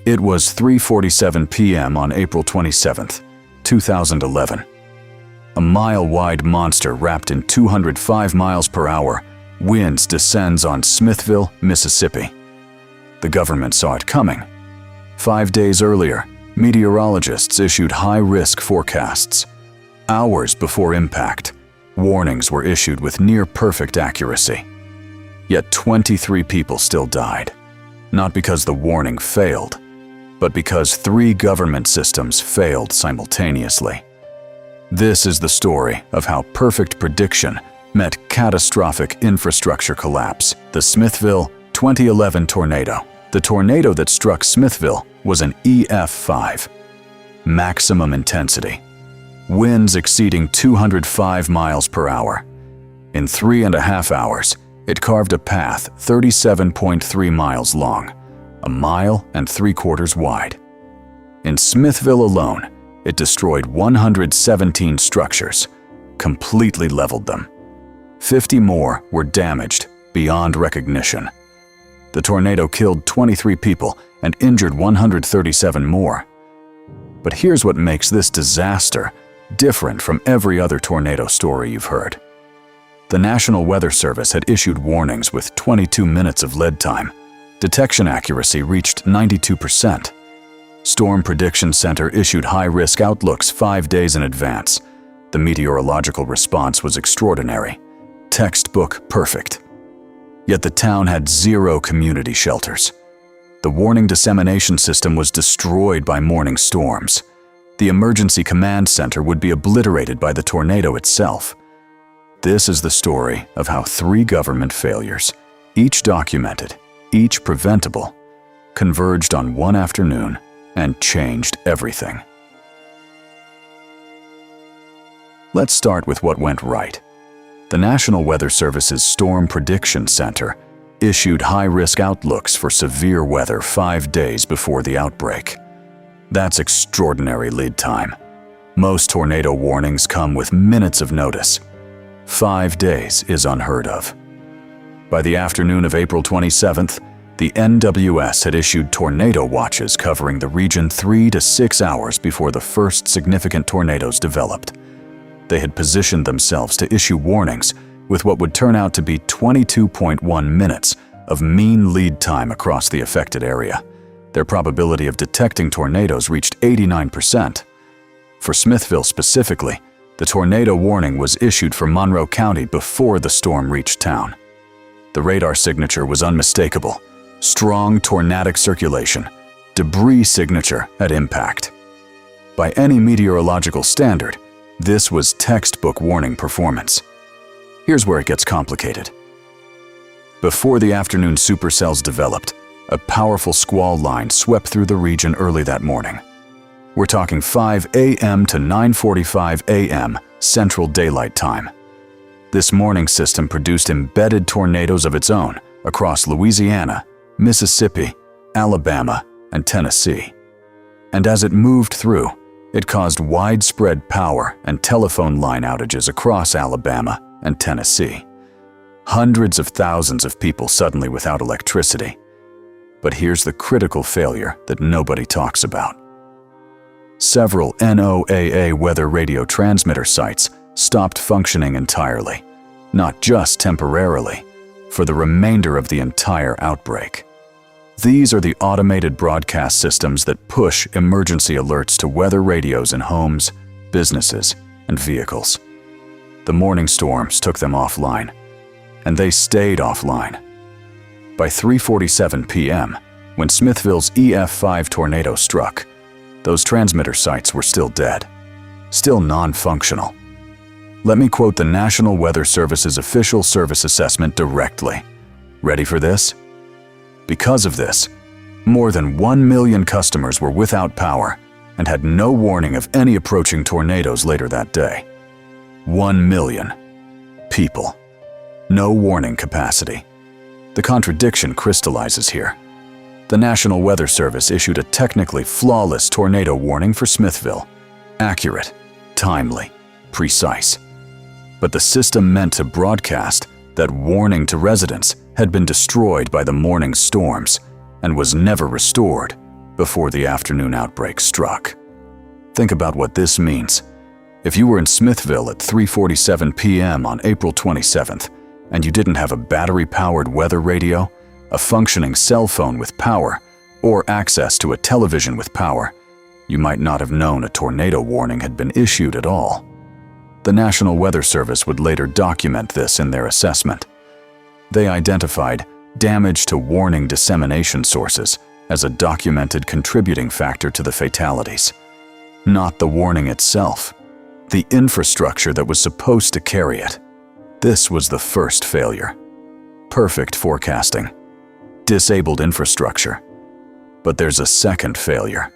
It was 3:47 p.m. on April 27, 2011. A mile-wide monster wrapped in 205 miles per hour winds descends on Smithville, Mississippi. The government saw it coming. 5 days earlier, meteorologists issued high-risk forecasts. Hours before impact, warnings were issued with near-perfect accuracy. Yet 23 people still died, not because the warning failed, but because 3 government systems failed simultaneously. This is the story of how perfect prediction met catastrophic infrastructure collapse. The Smithville 2011 tornado. The tornado that struck Smithville was an EF5. Maximum intensity. Winds exceeding 205 miles per hour. In 3.5 hours, it carved a path 37.3 miles long, 1.75 miles wide. In Smithville alone, it destroyed 117 structures, completely leveled them. 50 more were damaged beyond recognition. The tornado killed 23 people and injured 137 more. But here's what makes this disaster different from every other tornado story you've heard. The National Weather Service had issued warnings with 22 minutes of lead time. Detection accuracy reached 92%. Storm Prediction Center issued high-risk outlooks 5 days in advance. The meteorological response was extraordinary. Textbook perfect. Yet the town had 0 community shelters. The warning dissemination system was destroyed by morning storms. The emergency command center would be obliterated by the tornado itself. This is the story of how 3 government failures, each documented, each preventable, converged on one afternoon and changed everything. Let's start with what went right. The National Weather Service's Storm Prediction Center issued high-risk outlooks for severe weather 5 days before the outbreak. That's extraordinary lead time. Most tornado warnings come with minutes of notice. 5 days is unheard of. By the afternoon of April 27th, the NWS had issued tornado watches covering the region 3 to 6 hours before the first significant tornadoes developed. They had positioned themselves to issue warnings with what would turn out to be 22.1 minutes of mean lead time across the affected area. Their probability of detecting tornadoes reached 89%. For Smithville specifically, the tornado warning was issued for Monroe County before the storm reached town. The radar signature was unmistakable. Strong tornadic circulation, debris signature at impact. By any meteorological standard, this was textbook warning performance. Here's where it gets complicated. Before the afternoon supercells developed, a powerful squall line swept through the region early that morning. We're talking 5 a.m. to 9:45 a.m. Central Daylight Time. This morning system produced embedded tornadoes of its own across Louisiana, Mississippi, Alabama, and Tennessee. And as it moved through, it caused widespread power and telephone line outages across Alabama and Tennessee. Hundreds of thousands of people suddenly without electricity. But here's the critical failure that nobody talks about. Several NOAA weather radio transmitter sites stopped functioning entirely, not just temporarily, for the remainder of the entire outbreak. These are the automated broadcast systems that push emergency alerts to weather radios in homes, businesses, and vehicles. The morning storms took them offline, and they stayed offline. By 3:47 p.m., when Smithville's EF5 tornado struck, those transmitter sites were still dead, still non-functional. Let me quote the National Weather Service's official service assessment directly. Ready for this? Because of this, more than 1 million customers were without power and had no warning of any approaching tornadoes later that day. 1 million people. No warning capacity. The contradiction crystallizes here. The National Weather Service issued a technically flawless tornado warning for Smithville. Accurate, timely, precise. But the system meant to broadcast that warning to residents had been destroyed by the morning storms and was never restored. before the afternoon outbreak struck. Think about what this means. If you were in Smithville at 3:47 p.m. on April 27th, and you didn't have a battery-powered weather radio, a functioning cell phone with power, or access to a television with power, you might not have known a tornado warning had been issued at all. The National Weather Service would later document this in their assessment. They identified damage to warning dissemination sources as a documented contributing factor to the fatalities. Not the warning itself, the infrastructure that was supposed to carry it. This was the first failure. Perfect forecasting. Disabled infrastructure. But there's a second failure.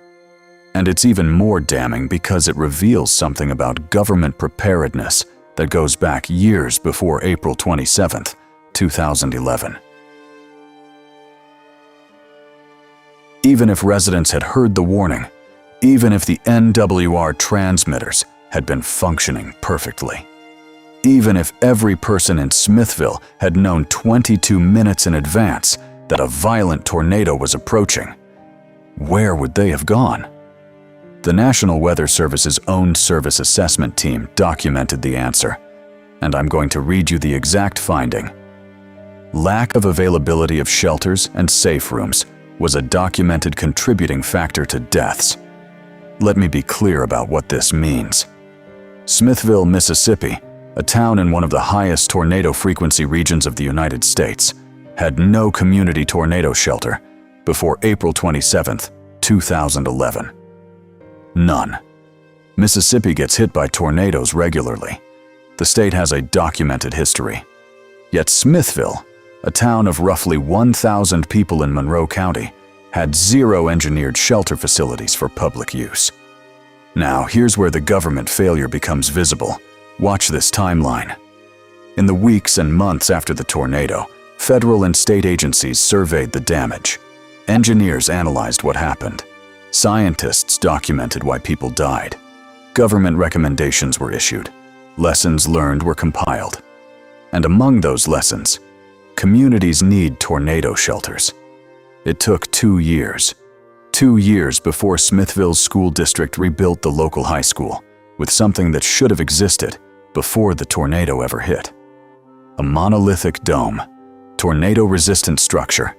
And it's even more damning because it reveals something about government preparedness that goes back years before April 27th, 2011. Even if residents had heard the warning, even if the NWR transmitters had been functioning perfectly, even if every person in Smithville had known 22 minutes in advance that a violent tornado was approaching, where would they have gone? The National Weather Service's own service assessment team documented the answer, and I'm going to read you the exact finding. Lack of availability of shelters and safe rooms was a documented contributing factor to deaths. Let me be clear about what this means. Smithville, Mississippi, a town in one of the highest tornado frequency regions of the United States, had no community tornado shelter before April 27, 2011. None. Mississippi gets hit by tornadoes regularly. The state has a documented history. Yet Smithville, a town of roughly 1,000 people in Monroe County, had zero engineered shelter facilities for public use. Now, here's where the government failure becomes visible. Watch this timeline. In the weeks and months after the tornado, federal and state agencies surveyed the damage. Engineers analyzed what happened. Scientists documented why people died. Government recommendations were issued. Lessons learned were compiled. And among those lessons, communities need tornado shelters. It took 2 years. 2 years before Smithville's school district rebuilt the local high school with something that should have existed before the tornado ever hit. A monolithic dome, tornado-resistant structure,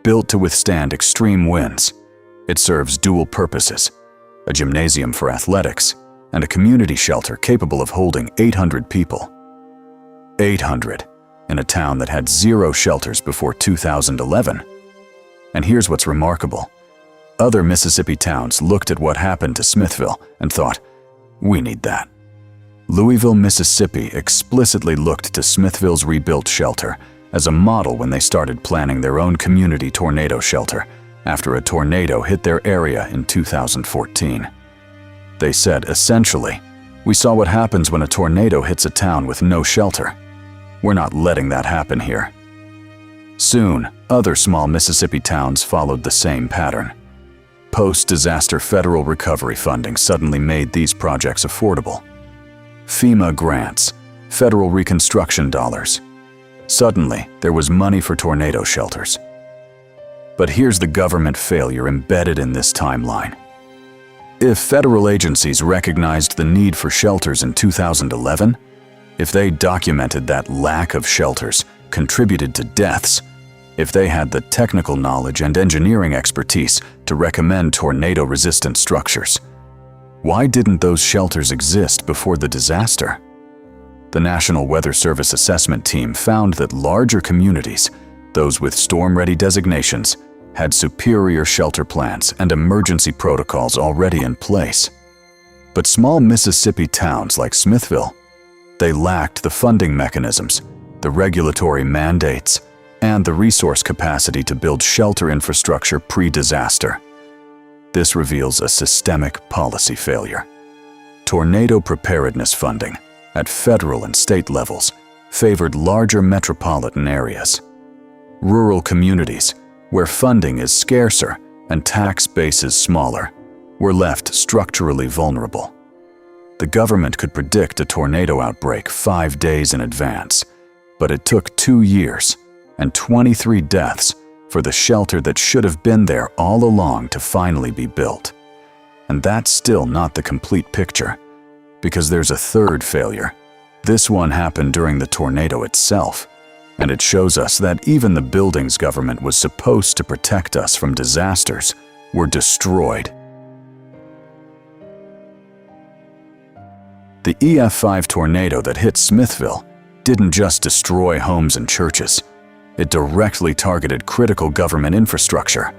built to withstand extreme winds. It serves dual purposes: a gymnasium for athletics and a community shelter capable of holding 800 people. 800 in a town that had zero shelters before 2011. And here's what's remarkable. Other Mississippi towns looked at what happened to Smithville and thought, we need that. Louisville, Mississippi explicitly looked to Smithville's rebuilt shelter as a model when they started planning their own community tornado shelter after a tornado hit their area in 2014. They said, essentially, we saw what happens when a tornado hits a town with no shelter. We're not letting that happen here. Soon, other small Mississippi towns followed the same pattern. Post-disaster federal recovery funding suddenly made these projects affordable. FEMA grants, federal reconstruction dollars. Suddenly, there was money for tornado shelters. But here's the government failure embedded in this timeline. If federal agencies recognized the need for shelters in 2011, if they documented that lack of shelters contributed to deaths, if they had the technical knowledge and engineering expertise to recommend tornado-resistant structures, why didn't those shelters exist before the disaster? The National Weather Service assessment team found that larger communities, those with storm-ready designations, had superior shelter plans and emergency protocols already in place. But small Mississippi towns like Smithville, they lacked the funding mechanisms, the regulatory mandates, and the resource capacity to build shelter infrastructure pre-disaster. This reveals a systemic policy failure. Tornado preparedness funding at federal and state levels favored larger metropolitan areas. Rural communities, where funding is scarcer and tax bases smaller, were left structurally vulnerable. The government could predict a tornado outbreak 5 days in advance, but it took 2 years and 23 deaths for the shelter that should have been there all along to finally be built. And that's still not the complete picture, because there's a third failure. This one happened during the tornado itself, and it shows us that even the buildings government was supposed to protect us from disasters were destroyed. The EF5 tornado that hit Smithville didn't just destroy homes and churches. It directly targeted critical government infrastructure,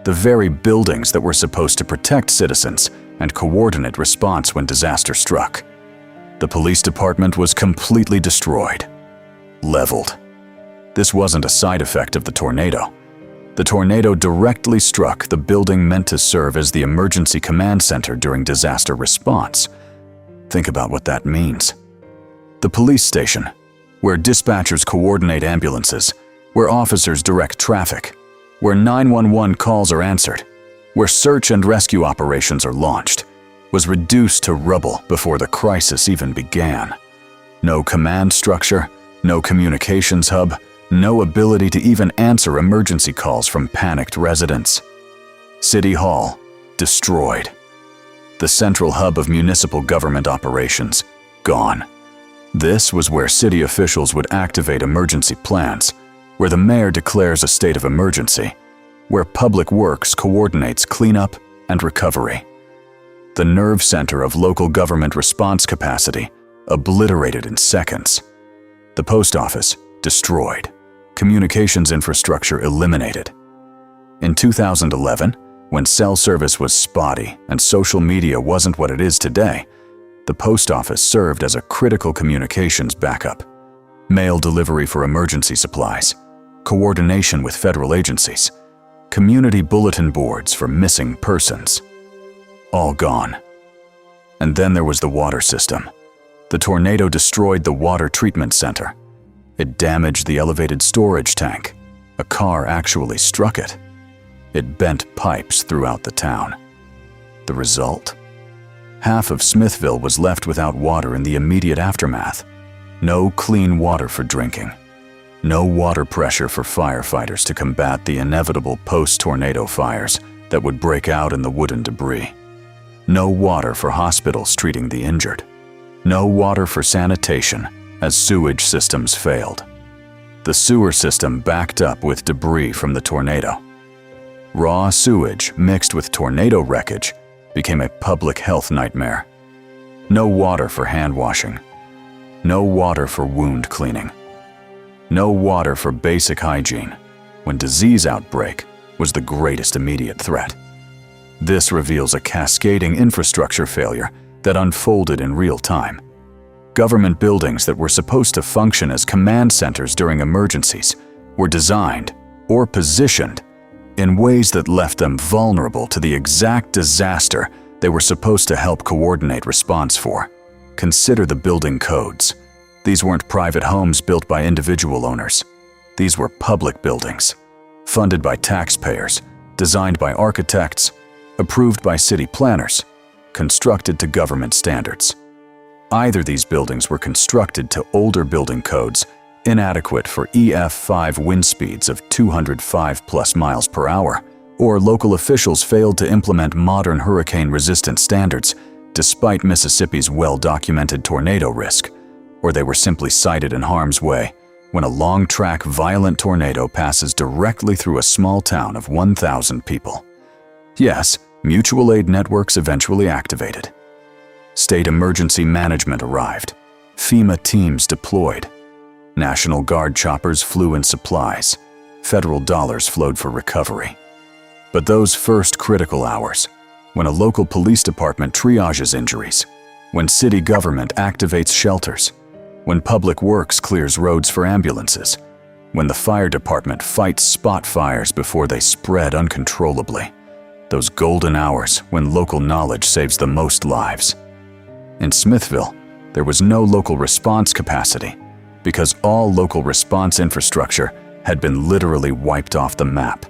the very buildings that were supposed to protect citizens and coordinate response when disaster struck. The police department was completely destroyed, leveled. This wasn't a side effect of the tornado. The tornado directly struck the building meant to serve as the emergency command center during disaster response. Think about what that means. The police station, where dispatchers coordinate ambulances, where officers direct traffic, where 911 calls are answered, where search and rescue operations are launched, was reduced to rubble before the crisis even began. No command structure, no communications hub, no ability to even answer emergency calls from panicked residents. City Hall, destroyed. The central hub of municipal government operations, gone. This was where city officials would activate emergency plans, where the mayor declares a state of emergency, where public works coordinates cleanup and recovery. The nerve center of local government response capacity, obliterated in seconds. The post office, destroyed. Communications infrastructure eliminated. In 2011, when cell service was spotty and social media wasn't what it is today, the post office served as a critical communications backup. Mail delivery for emergency supplies, coordination with federal agencies, community bulletin boards for missing persons. All gone. And then there was the water system. The tornado destroyed the water treatment center. It damaged the elevated storage tank. A car actually struck it. It bent pipes throughout the town. The result? Half of Smithville was left without water in the immediate aftermath. No clean water for drinking. No water pressure for firefighters to combat the inevitable post-tornado fires that would break out in the wooden debris. No water for hospitals treating the injured. No water for sanitation as sewage systems failed. The sewer system backed up with debris from the tornado. Raw sewage mixed with tornado wreckage became a public health nightmare. No water for hand washing. No water for wound cleaning. No water for basic hygiene when disease outbreak was the greatest immediate threat. This reveals a cascading infrastructure failure that unfolded in real time. Government buildings that were supposed to function as command centers during emergencies were designed or positioned in ways that left them vulnerable to the exact disaster they were supposed to help coordinate response for. Consider the building codes. These weren't private homes built by individual owners. These were public buildings, funded by taxpayers, designed by architects, approved by city planners, constructed to government standards. Either these buildings were constructed to older building codes, inadequate for EF5 wind speeds of 205+ miles per hour, or local officials failed to implement modern hurricane-resistant standards despite Mississippi's well-documented tornado risk, or they were simply sited in harm's way when a long-track violent tornado passes directly through a small town of 1,000 people. Yes, mutual aid networks eventually activated. State emergency management arrived. FEMA teams deployed. National Guard choppers flew in supplies. Federal dollars flowed for recovery. But those first critical hours, when a local police department triages injuries, when city government activates shelters, when public works clears roads for ambulances, when the fire department fights spot fires before they spread uncontrollably, those golden hours when local knowledge saves the most lives. In Smithville, there was no local response capacity because all local response infrastructure had been literally wiped off the map.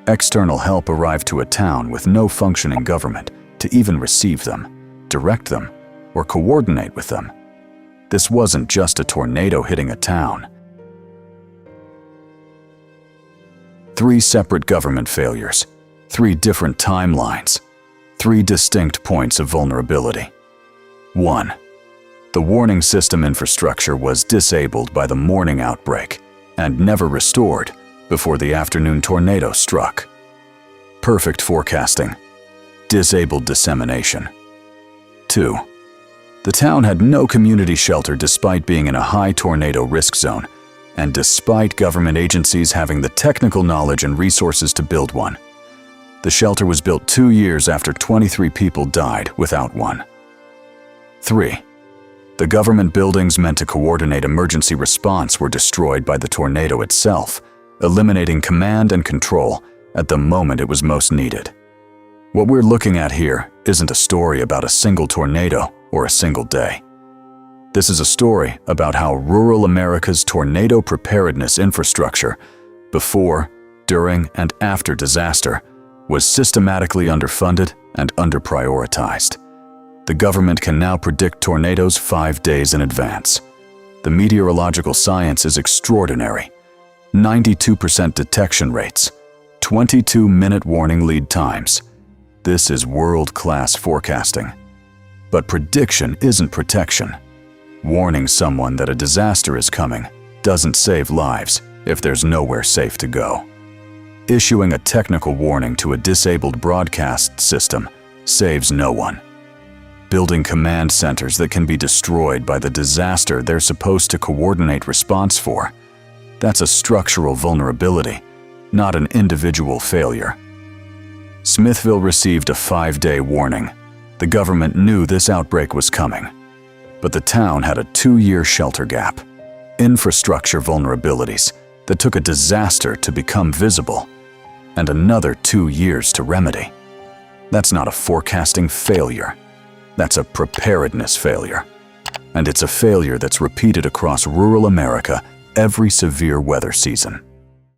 External help arrived to a town with no functioning government to even receive them, direct them, or coordinate with them. This wasn't just a tornado hitting a town. 3 separate government failures, 3 different timelines, 3 distinct points of vulnerability. 1. The warning system infrastructure was disabled by the morning outbreak and never restored before the afternoon tornado struck. Perfect forecasting. Disabled dissemination. 2. The town had no community shelter despite being in a high tornado risk zone, and despite government agencies having the technical knowledge and resources to build one. The shelter was built 2 years after 23 people died without one. 3. The government buildings meant to coordinate emergency response were destroyed by the tornado itself, eliminating command and control at the moment it was most needed. What we're looking at here isn't a story about a single tornado or a single day. This is a story about how rural America's tornado preparedness infrastructure, before, during, and after disaster, was systematically underfunded and underprioritized. The government can now predict tornadoes 5 days in advance. The meteorological science is extraordinary. 92% detection rates, 22-minute warning lead times. This is world-class forecasting. But prediction isn't protection. Warning someone that a disaster is coming doesn't save lives if there's nowhere safe to go. Issuing a technical warning to a disabled broadcast system saves no one. Building command centers that can be destroyed by the disaster they're supposed to coordinate response for, that's a structural vulnerability, not an individual failure. Smithville received a 5-day warning. The government knew this outbreak was coming. But the town had a 2-year shelter gap, infrastructure vulnerabilities that took a disaster to become visible, and another 2 years to remedy. That's not a forecasting failure. That's a preparedness failure. And it's a failure that's repeated across rural America every severe weather season.